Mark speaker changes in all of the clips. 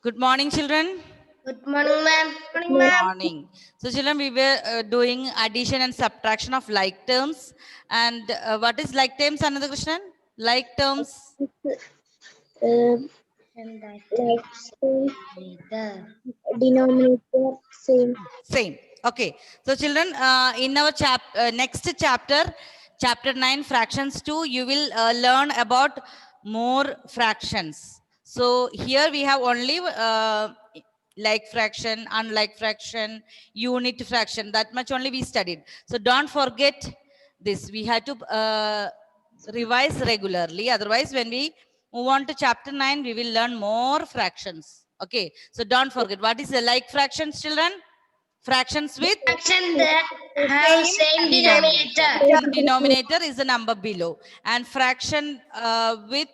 Speaker 1: Good morning, children.
Speaker 2: Good morning, ma'am.
Speaker 1: Good morning. So, children, we were doing addition and subtraction of like terms. And what is like terms, Ananda Krishnan? Like terms?
Speaker 2: And that
Speaker 3: Like same
Speaker 2: later.
Speaker 3: denominator, same.
Speaker 1: Same. Okay. So, children, in our next chapter, chapter 9, fractions 2, you will learn about more fractions. So, here we have only like fraction, unlike fraction, unit fraction. That much only we studied. So, don't forget this. We had to revise regularly. Otherwise, when we move on to chapter 9, we will learn more fractions. Okay. So, don't forget. What is the like fractions, children? Fractions with
Speaker 2: Fraction that have same denominator.
Speaker 1: same denominator is the number below, and fraction with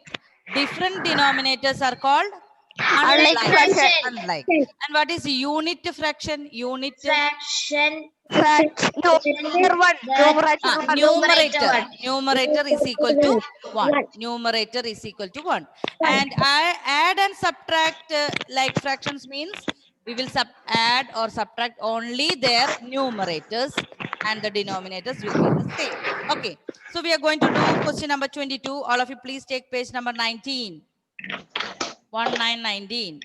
Speaker 1: different denominators are called
Speaker 2: Unlike fraction.
Speaker 1: unlike. And what is unit fraction? Unit
Speaker 2: Fraction.
Speaker 3: Numerator
Speaker 2: one.
Speaker 1: numerator.
Speaker 2: one.
Speaker 1: Numerator is equal to 1.
Speaker 3: 1.
Speaker 1: Numerator is equal to 1. And I add and subtract like fractions means we will add or subtract only their numerators and the denominators will be the same. Okay. So we are going to do question number 22. All of you please take page number 19. 1919.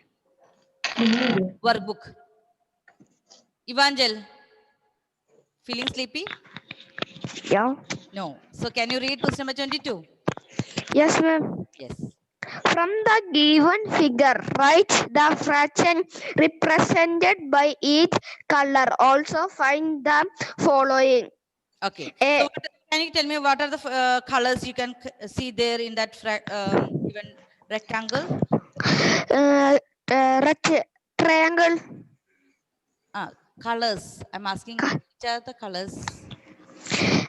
Speaker 1: Workbook. Evangel. Feeling sleepy?
Speaker 3: Yeah.
Speaker 1: No. So can you read question number 22?
Speaker 3: Yes, ma'am.
Speaker 1: Yes.
Speaker 3: From the given figure, write the fraction represented by each color. Also find the following.
Speaker 1: Okay.
Speaker 3: A,
Speaker 1: So can you tell me what are the colors you can see there in that given rectangle?
Speaker 3: triangle.
Speaker 1: Colors. I'm asking which are the colors?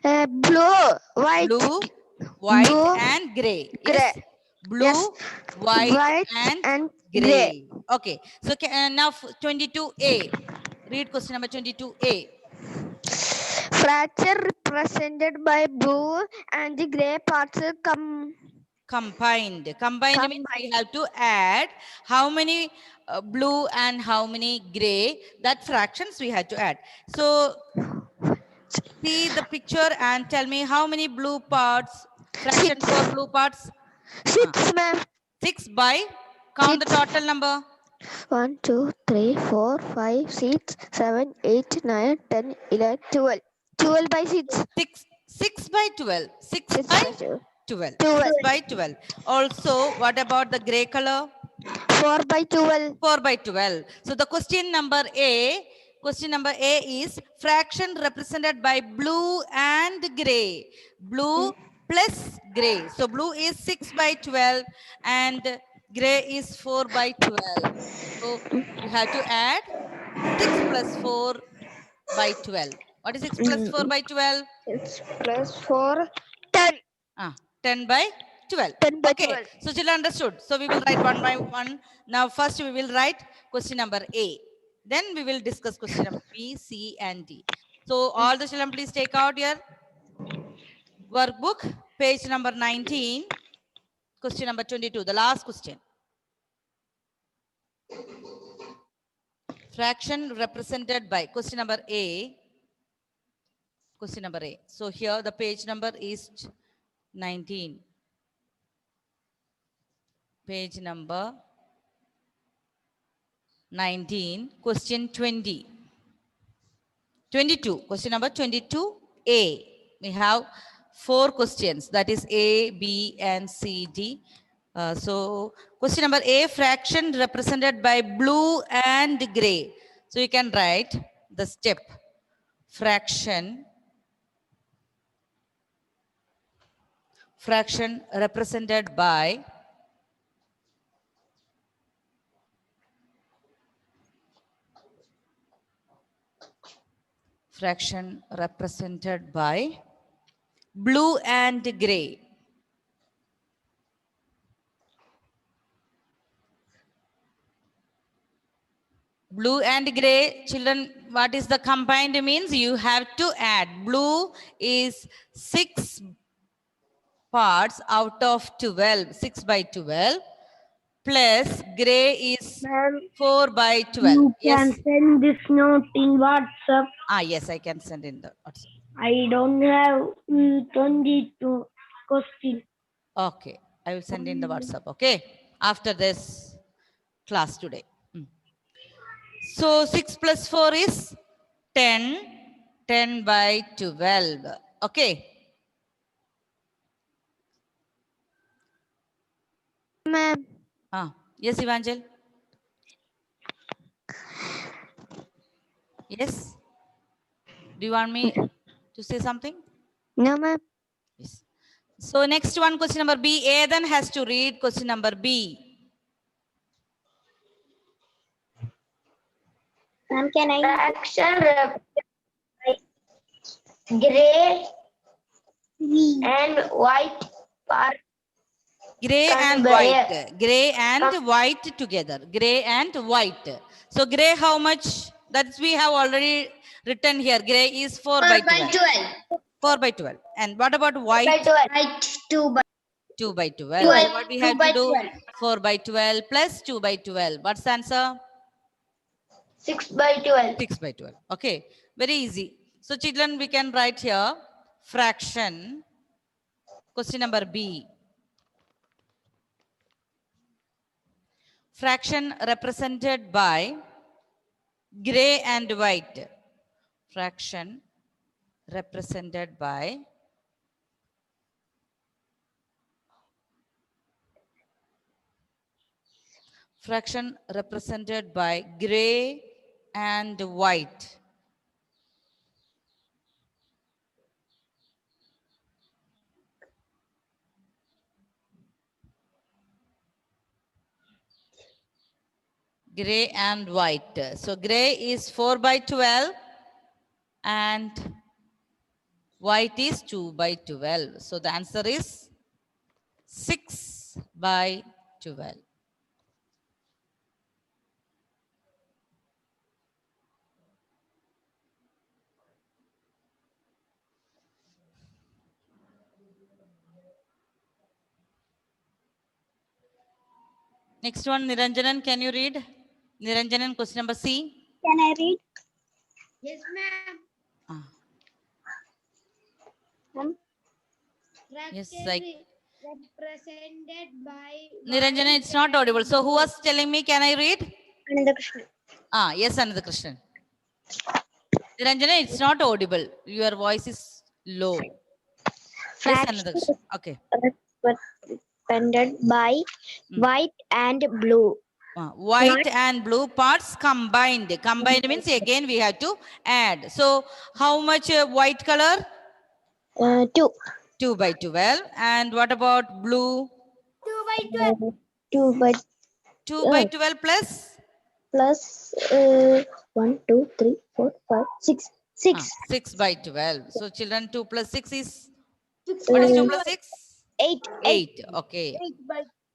Speaker 3: Blue, white,
Speaker 1: Blue, white,
Speaker 3: blue,
Speaker 1: and gray.
Speaker 3: gray.
Speaker 1: Yes. Blue,
Speaker 3: Yes.
Speaker 1: white,
Speaker 3: White
Speaker 1: and
Speaker 3: and
Speaker 1: gray. Okay. So now 22A. Read question number 22A.
Speaker 3: Fracture represented by blue and the gray parts
Speaker 1: Combined. Combined means we have to add how many blue and how many gray. That fractions we had to add. So see the picture and tell me how many blue parts. Fraction for blue parts.
Speaker 3: 6, ma'am.
Speaker 1: 6 by. Count the total number.
Speaker 3: 1, 2, 3, 4, 5, 6, 7, 8, 9, 10, 11, 12. 12 by 6.
Speaker 1: 6 by 12. 6
Speaker 3: 6
Speaker 1: by
Speaker 3: by 12.
Speaker 1: 12.
Speaker 3: 12.
Speaker 1: 6 by 12. Also, what about the gray color?
Speaker 3: 4 by 12.
Speaker 1: 4 by 12. So the question number A is fraction represented by blue and gray. Blue plus gray. So blue is 6 by 12 and gray is 4 by 12. So you have to add 6 plus 4 by 12. What is 6 plus 4 by 12?
Speaker 3: 6 plus 4, 10.
Speaker 1: 10 by 12.
Speaker 3: 10 by
Speaker 1: Okay.
Speaker 3: 12.
Speaker 1: So children understood. So we will write one by one. Now first we will write question number A. Then we will discuss question number B, C, and D. So all the children please take out your workbook, page number 19, question number 22, the last question. Fraction represented by question number A. Question number A. So here the page number is 19. Page number 19, question 20. 22, question number 22A. We have 4 questions, that is A, B, and C, D. So question number A, fraction represented by blue and gray. So you can write the step. Fraction represented by blue and gray. Blue and gray, children, what is the combined means? You have to add. Blue is 6 parts out of 12, 6 by 12. plus gray is
Speaker 3: Ma'am,
Speaker 1: 4 by 12.
Speaker 3: you
Speaker 1: Yes.
Speaker 3: can send this note in WhatsApp.
Speaker 1: Yes, I can send in the WhatsApp.
Speaker 3: I don't have 22 questions.
Speaker 1: Okay, I will send in the WhatsApp. Okay, after this class today. So 6 plus 4 is 10. 10 by 12. Okay.
Speaker 3: Ma'am.
Speaker 1: Yes, Evangel. Yes. Do you want me to say something?
Speaker 3: No, ma'am.
Speaker 1: Yes. So next one, question number B. A then has to read question number B.
Speaker 2: Ma'am, can I?
Speaker 3: Fraction gray and white part
Speaker 1: Gray and
Speaker 3: convey.
Speaker 1: white. Gray and white together. Gray and white. So gray how much? That's we have already written here. Gray is 4 by 12. 4 by 12. And what about white?
Speaker 3: By 12.
Speaker 2: Right, 2 by
Speaker 1: 2 by 12.
Speaker 2: 12.
Speaker 1: So what we
Speaker 2: 2
Speaker 1: have
Speaker 2: by
Speaker 1: to do?
Speaker 2: 12.
Speaker 1: 4 by 12 plus 2 by 12. What's the answer?
Speaker 3: 6 by 12.
Speaker 1: 6 by 12. Okay. Very easy. So children, we can write here fraction. Question number B. Fraction represented by gray and white. Fraction represented by gray and white. Gray and white. So gray is 4 by 12 and white is 2 by 12. So the answer is 6 by 12. Next one, Niranjanan, can you read? Niranjanan, question number C.
Speaker 2: Can I read? Yes, ma'am.
Speaker 1: Yes, like
Speaker 2: Represented by
Speaker 1: Niranjana, it's not audible. So who was telling me, can I read?
Speaker 2: Ananda Krishna.
Speaker 1: Yes, Ananda Krishnan. Niranjana, it's not audible. Your voice is low. Yes, Ananda Krishnan. Okay.
Speaker 2: Represented by white and blue.
Speaker 1: White and blue parts combined. Combined means again we have to add. So how much white color?
Speaker 2: 2.
Speaker 1: 2 by 12. And what about blue?
Speaker 2: 2 by 12. 2 by
Speaker 1: 2 by 12 plus?
Speaker 2: plus 1, 2, 3, 4, 5, 6. 6.
Speaker 1: 6 by 12. So children, 2 plus 6 is? What is 2 plus 6?
Speaker 2: 8.
Speaker 1: 8. Okay.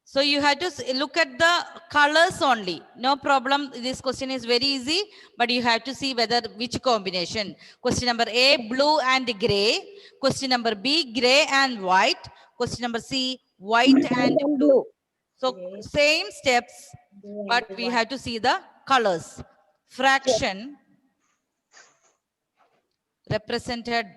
Speaker 1: So you have to look at the colors only. No problem. This question is very easy, but you have to see whether which combination. Question number A, blue and gray. Question number B, gray and white. Question number C, white and blue. So same steps, but we have to see the colors. Fraction represented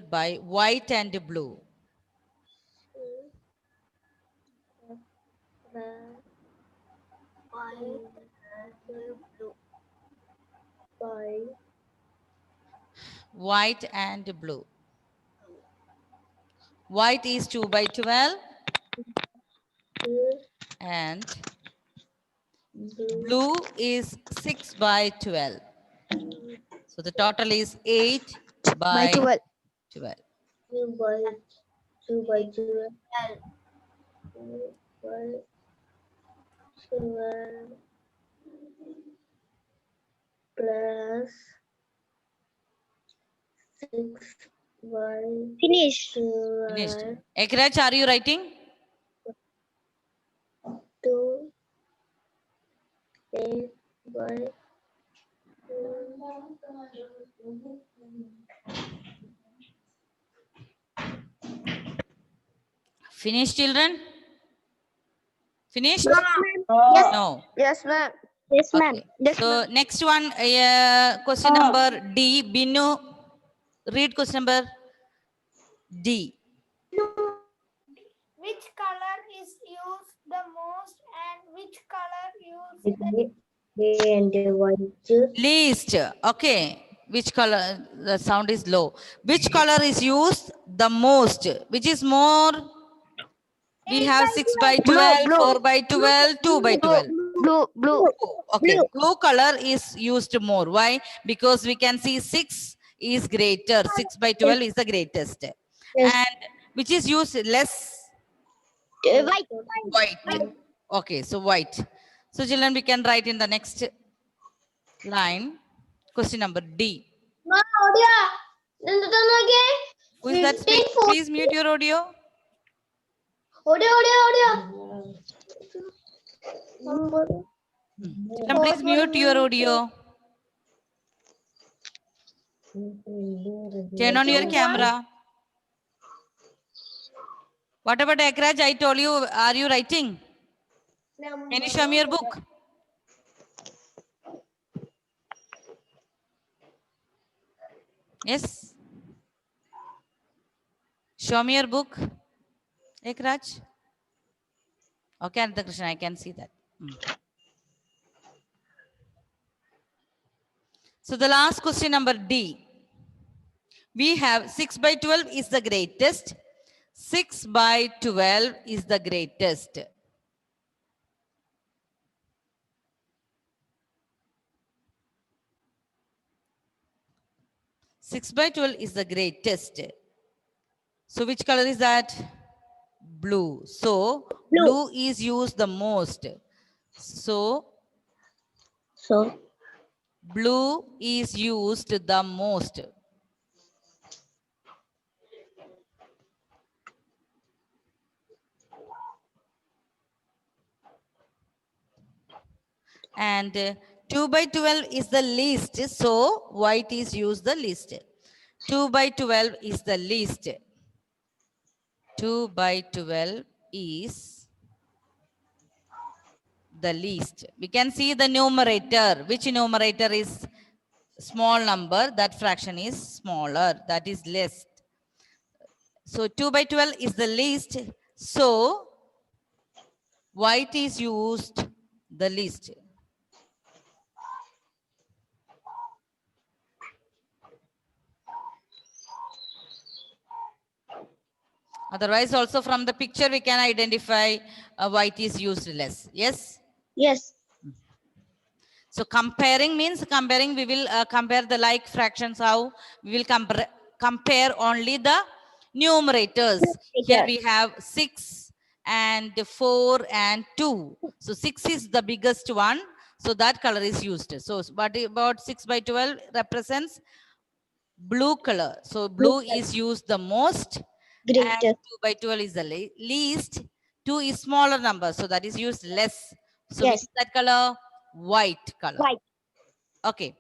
Speaker 1: by white and blue. White and blue. White is 2 by 12 and blue is 6 by 12. So the total is 8 by 12.
Speaker 2: 2 by 2 by 12. 2 by 12 plus 6 by
Speaker 1: Finished.
Speaker 2: 12.
Speaker 1: Ekraj, are you writing?
Speaker 2: 2 8 by
Speaker 1: Finished, children? Finished?
Speaker 2: Yes,
Speaker 1: No.
Speaker 3: Yes, ma'am.
Speaker 2: yes, ma'am.
Speaker 1: Okay.
Speaker 3: Yes,
Speaker 1: So next one, question number D. Binu, read question number D.
Speaker 4: Which color is used the most and which color used the
Speaker 2: And white.
Speaker 1: Least. Okay. Which color? The sound is low. Which color is used the most? Which is more? We have 6 by 12,
Speaker 3: blue.
Speaker 1: 4 by 12, 2 by 12.
Speaker 3: Blue.
Speaker 1: Okay. Blue color is used more. Why? Because we can see 6 is greater. 6 by 12 is the greatest.
Speaker 2: Yes.
Speaker 1: And which is used less?
Speaker 2: White.
Speaker 1: White. Okay. So white. So children, we can write in the next line. Question number D. Who is that speaking? Please mute your audio. Children, please mute your audio. Turn on your camera. What about Ekraj? I told you, are you writing? Can you show me your book? Yes. Show me your book. Ekraj. Okay, Ananta Krishna, I can see that. So the last question number D. We have 6 by 12 is the greatest. 6 by 12 is the greatest. Six by 12 is the greatest. So which color is that? Blue. So blue is used the most. So blue is used the most. And 2 by 12 is the least. So white is used the least. 2 by 12 is the least. 2 by 12 is the least. We can see the numerator. Which numerator is small number? That fraction is smaller. That is less. So 2 by 12 is the least. So white is used the least. Otherwise, also from the picture, we can identify white is used less. Yes?
Speaker 2: Yes.
Speaker 1: So comparing means comparing, we will compare the like fractions. How? We will compare only the numerators. Here we have 6 and 4 and 2. So 6 is the biggest one. So that color is used. So what about 6 by 12 represents blue color. So blue is used the most. And
Speaker 2: Greater.
Speaker 1: 2 by 12 is the least. 2 is smaller number. So that is used less. So which is that color? White color.
Speaker 2: White.
Speaker 1: Okay.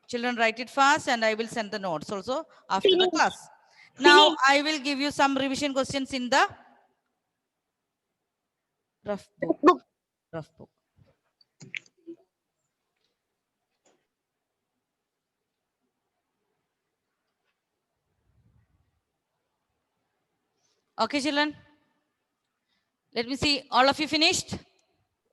Speaker 1: Children, write it fast and I will send the notes also after the class. Now I will give you some revision questions in the rough book. Rough book. Okay, children. Let me see. All of you finished? Who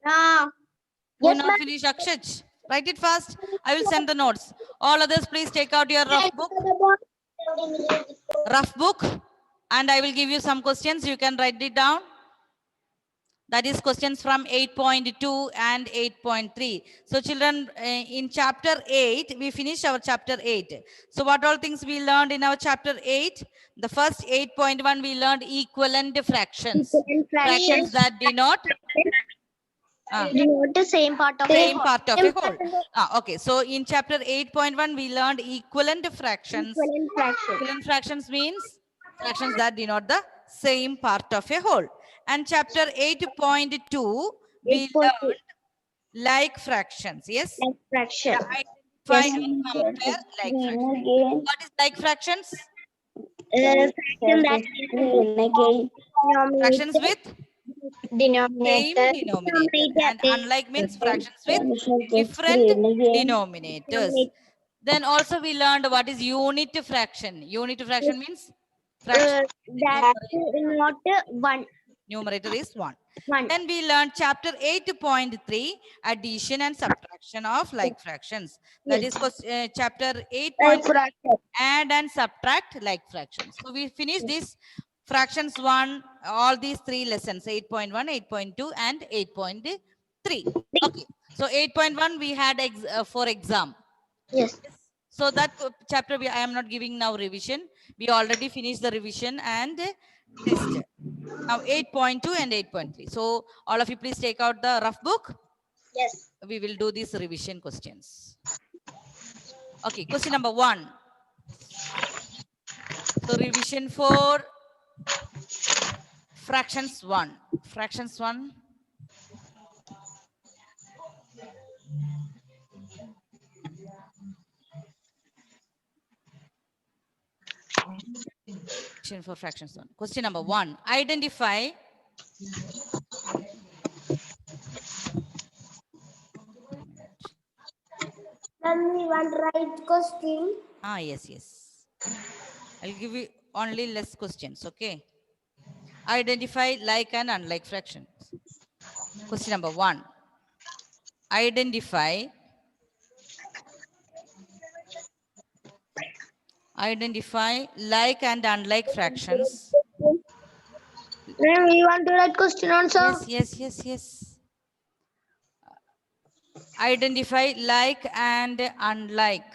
Speaker 2: Yes,
Speaker 1: not
Speaker 2: ma'am.
Speaker 1: finished? Akshaj, write it fast. I will send the notes. All others, please take out your rough book. Rough book. And I will give you some questions. You can write it down. That is questions from 8.2 and 8.3. So children, in chapter 8, we finished our chapter 8. So what all things we learned in our chapter 8? The first 8.1, we learned equivalent fractions. Fractions that denote
Speaker 2: The same part of
Speaker 1: same part of a whole. Okay, so in chapter 8.1, we learned equivalent fractions. Equivalent fractions means fractions that denote the same part of a whole. And chapter 8.2, we learned like fractions. Yes.
Speaker 2: Like fraction.
Speaker 1: Identify
Speaker 2: Yes,
Speaker 1: and compare like
Speaker 2: green
Speaker 1: fractions.
Speaker 2: again.
Speaker 1: What is like fractions?
Speaker 2: Fraction that green again.
Speaker 1: Fractions with same
Speaker 2: Denominator.
Speaker 1: denominator. And unlike means fractions with different
Speaker 2: Green again.
Speaker 1: denominators. Then also we learned what is unit fraction. Unit fraction means fraction.
Speaker 2: That not one.
Speaker 1: Numerator is 1.
Speaker 2: One.
Speaker 1: Then we learned chapter 8.3 addition and subtraction of like fractions. That is chapter 8.
Speaker 2: Fraction.
Speaker 1: Add and subtract like fractions. So we finished this fractions 1, all these 3 lessons, 8.1, 8.2 and 8.3. Okay. So 8.1 we had for exam.
Speaker 2: Yes.
Speaker 1: So that chapter I am not giving now revision. We already finished the revision and test. Now 8.2 and 8.3. So all of you please take out the rough book.
Speaker 2: Yes.
Speaker 1: We will do these revision questions. Okay, question number 1. So revision for fractions 1. Fractions 1. For fractions 1. Question number 1. Identify
Speaker 4: Only one right question.
Speaker 1: yes. I'll give you only less questions, okay? Identify like and unlike fractions. Question number 1. Identify like and unlike fractions.
Speaker 2: Then we want to write question also.
Speaker 1: Yes. Identify like and unlike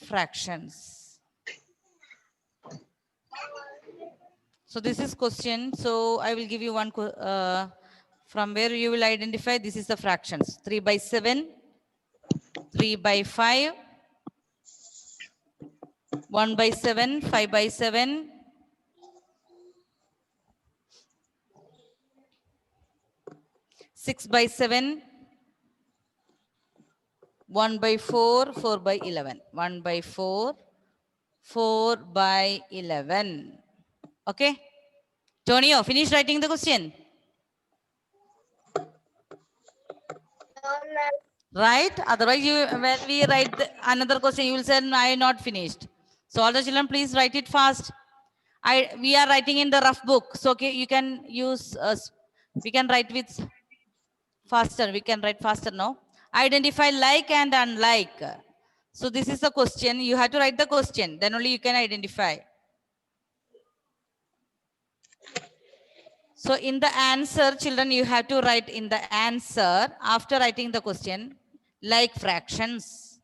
Speaker 1: fractions. So this is question. So I will give you one from where you will identify. This is the fractions. 3 by 7, 3 by 5, 1 by 7, 5 by 7, 6 by 7, 1 by 4, 4 by 11. 1 by 4, 4 by 11. Okay. Tonio, finish writing the question. Right? Otherwise, when we write another question, you will say, I not finished. So all the children, please write it fast. We are writing in the rough book. So okay, you can use, we can write with faster. We can write faster now. Identify like and unlike. So this is the question. You have to write the question. Then only you can identify. So in the answer, children, you have to write in the answer after writing the question, like fractions.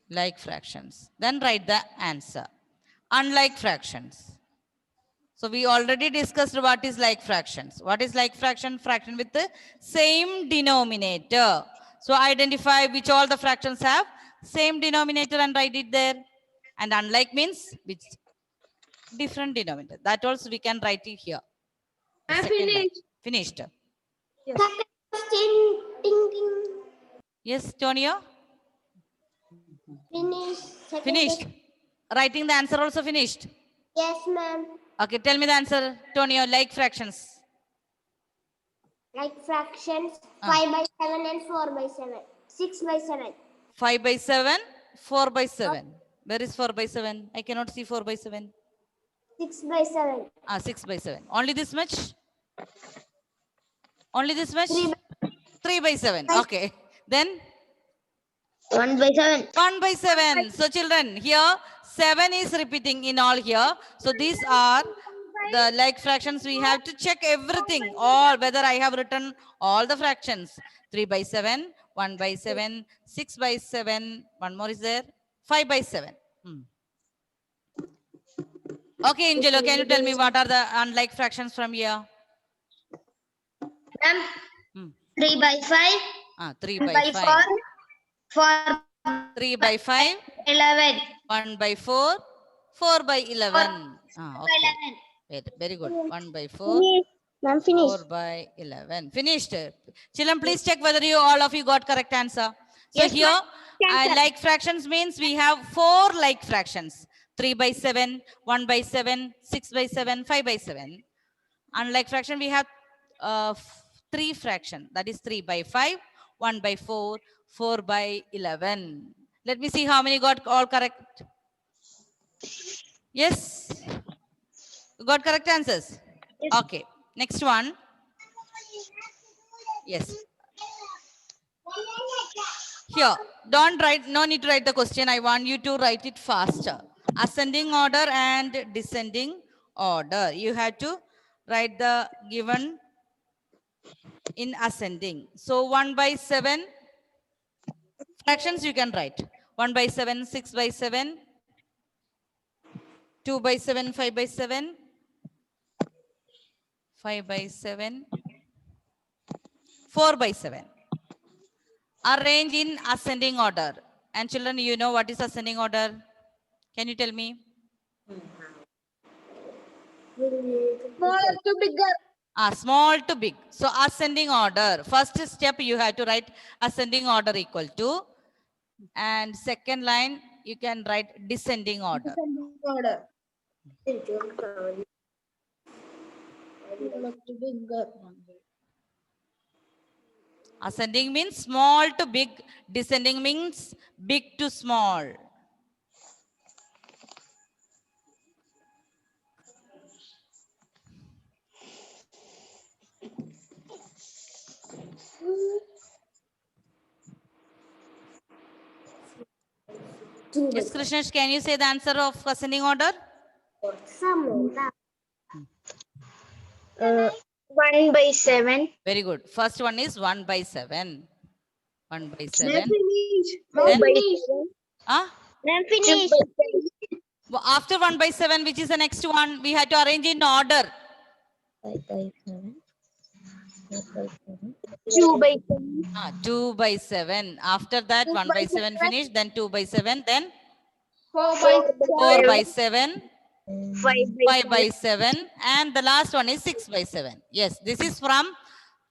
Speaker 1: Like fractions. Then write the answer. Unlike fractions. So we already discussed what is like fractions. What is like fraction? Fraction with the same denominator. So identify which all the fractions have same denominator and write it there. And unlike means which different denominator. That also we can write it here.
Speaker 3: I
Speaker 1: Finished.
Speaker 3: Yes.
Speaker 4: Question. Ding ding.
Speaker 1: Yes, Tonio?
Speaker 4: Finish. Second
Speaker 1: Finished.
Speaker 4: question.
Speaker 1: Writing the answer also finished.
Speaker 4: Yes, ma'am.
Speaker 1: Okay, tell me the answer, Tonio. Like fractions.
Speaker 4: Like fractions. 5 by 7 and 4 by 7. 6 by 7.
Speaker 1: 5 by 7, 4 by 7. Where is 4 by 7? I cannot see 4 by 7.
Speaker 4: 6 by 7.
Speaker 1: 6 by 7. Only this much? Only this much? 3 by 7. Okay. Then
Speaker 2: 1 by 7.
Speaker 1: 1 by 7. So children, here 7 is repeating in all here. So these are the like fractions. We have to check everything, all whether I have written all the fractions. 3 by 7, 1 by 7, 6 by 7. One more is there. 5 by 7. Okay, Angelo, can you tell me what are the unlike fractions from here?
Speaker 2: 3 by 5.
Speaker 1: 3 by 5.
Speaker 2: 4. 4.
Speaker 1: 3 by 5.
Speaker 3: 11.
Speaker 1: 1 by 4, 4 by 11. Okay. Very good. 1 by 4,
Speaker 2: Finish. Ma'am,
Speaker 1: 4
Speaker 2: finish.
Speaker 1: by 11. Finished. Children, please check whether all of you got correct answer. So
Speaker 3: Yes,
Speaker 1: here,
Speaker 3: Answer.
Speaker 1: like fractions means we have 4 like fractions. 3 by 7, 1 by 7, 6 by 7, 5 by 7. Unlike fraction, we have 3 fraction. That is 3 by 5, 1 by 4, 4 by 11. Let me see how many got all correct. Yes? You got correct answers?
Speaker 2: Yes.
Speaker 1: Okay. Next one. Yes. Here, don't write, no need to write the question. I want you to write it faster. Ascending order and descending order. You have to write the given in ascending. So 1 by 7 fractions you can write. 1 by 7, 6 by 7, 2 by 7, 5 by 7, 5 by 7, 4 by 7. Arrange in ascending order. And children, you know what is ascending order? Can you tell me?
Speaker 3: Smaller to bigger.
Speaker 1: Small to big. So ascending order. First step you have to write ascending order equal to. And second line you can write descending order.
Speaker 3: Order. Smaller to bigger.
Speaker 1: Ascending means small to big. Descending means big to small. Yes, Krishnesh, can you say the answer of ascending order?
Speaker 3: 1 by 7.
Speaker 1: Very good. First one is 1 by 7. 1 by 7.
Speaker 3: Finish.
Speaker 1: Then-
Speaker 3: Finish.
Speaker 1: Ah?
Speaker 3: Then finish.
Speaker 1: After 1 by 7, which is the next one? We had to arrange in order.
Speaker 2: 5 by 7. 4 by 7.
Speaker 3: 2 by 7.
Speaker 1: 2 by 7. After that,
Speaker 3: 2
Speaker 1: 1
Speaker 3: by
Speaker 1: by 7 finished, then 2 by 7, then
Speaker 3: 4 by
Speaker 1: 4 by 7,
Speaker 3: 5
Speaker 1: 5 by 7, and the last one is 6 by 7. Yes, this is from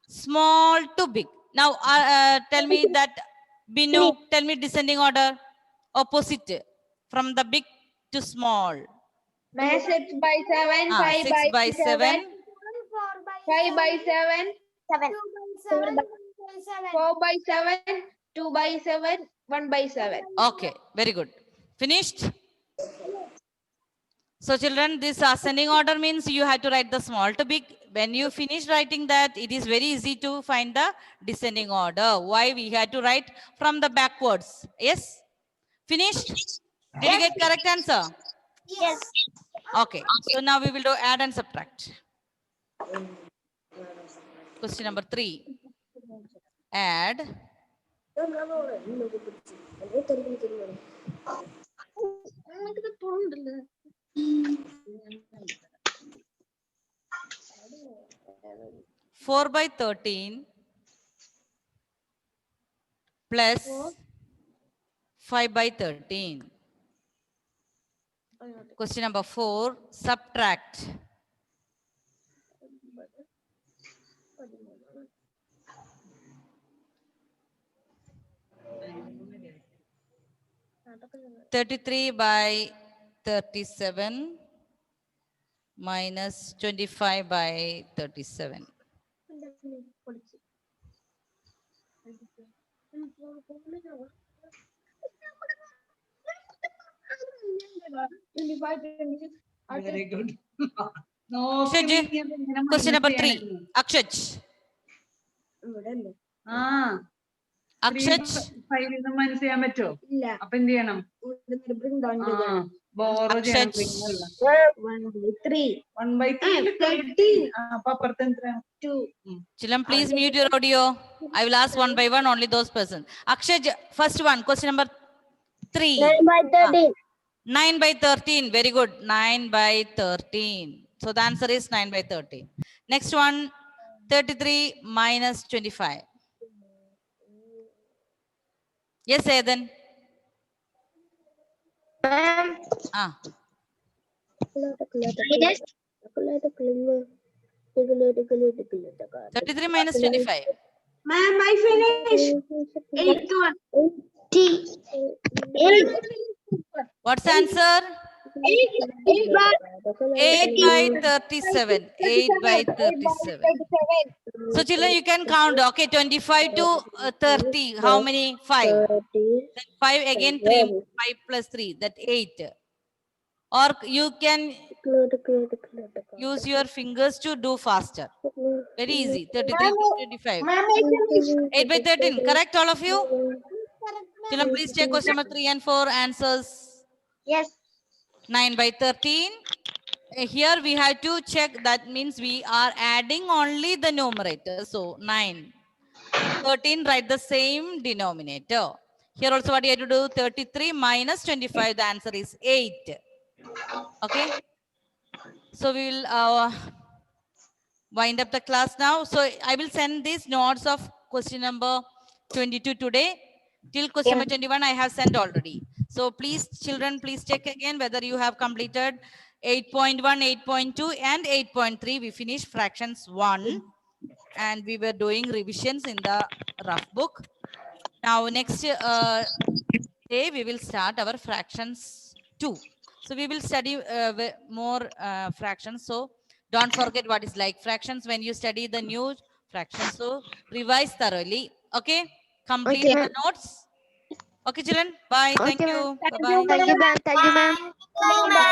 Speaker 1: small to big. Now, tell me that, Binu, tell me descending order, opposite, from the big to small.
Speaker 3: 6 by 7. 5
Speaker 1: 6 by 7,
Speaker 3: 5 by 7. 7. 4 by 7. 2 by 7. 1 by 7.
Speaker 1: Okay, very good. Finished? So children, this ascending order means you have to write the small to big. When you finish writing that, it is very easy to find the descending order. Why we had to write from the backwards? Yes? Finished? Did you get correct answer?
Speaker 4: Yes.
Speaker 1: Okay, so now we will do add and subtract. Question number 3. Add. Four by 13 plus 5 by 13. Question number 4, subtract. (33 by 37 minus 25 by 37.
Speaker 5: Very good. No,
Speaker 1: Akshaj, question number 3. Akshaj. Akshaj.
Speaker 5: Minus ചെയ്യാൻ പറ്റുമോ? അപ്പൊ എന്ത് ചെയ്യണം? Borrow ചെയ്യണം. 1 by 3. അപ്പൊ അപ്പുറത്ത് എത്ര? 2.
Speaker 1: Children, please mute your audio. I will ask one by one only those persons. Akshaj, first one, question number 3.
Speaker 2: 9 by 13.
Speaker 1: 9 by 13. Very good. 9 by 13. So the answer is 9 by 13. Next one, 33 minus 25. Yes, Aiden.
Speaker 3: Ma'am,
Speaker 1: Ah,
Speaker 3: minus
Speaker 1: 33 minus 25.
Speaker 5: Ma'am, I finished. 8 1.
Speaker 3: 8.
Speaker 1: What's the answer? 8 by 37. 8 by 37. So children, you can count. Okay, 25 to 30. How many? 5. Then 5 again 3. 5 plus 3. That 8. Or you can use your fingers to do faster. Very easy. 33 to 25.
Speaker 5: Ma'am, I finished.
Speaker 1: 8 by 13. Correct, all of you? Children, please check question number 3 and 4 answers.
Speaker 3: Yes.
Speaker 1: 9 by 13. Here we have to check. That means we are adding only the numerator. So 9. 13, write the same denominator. Here also what you have to do? 33 minus 25. The answer is 8. Okay. So we will wind up the class now. So I will send these notes of question number 22 today. Till question number 21 I have sent already. So please children, please check again whether you have completed 8.1, 8.2 and 8.3. We finished fractions 1 and we were doing revisions in the rough book. Now next day we will start our fractions 2. So we will study more fractions. So don't forget what is like fractions when you study the new fractions. So revise thoroughly. Okay. Complete
Speaker 3: Okay,
Speaker 1: the
Speaker 3: ma'am.
Speaker 1: notes. Okay, children. Bye. Thank
Speaker 3: Okay,
Speaker 1: you.
Speaker 3: ma'am.
Speaker 1: Bye-bye.
Speaker 3: Thank you, ma'am. Thank you, ma'am.
Speaker 4: Bye.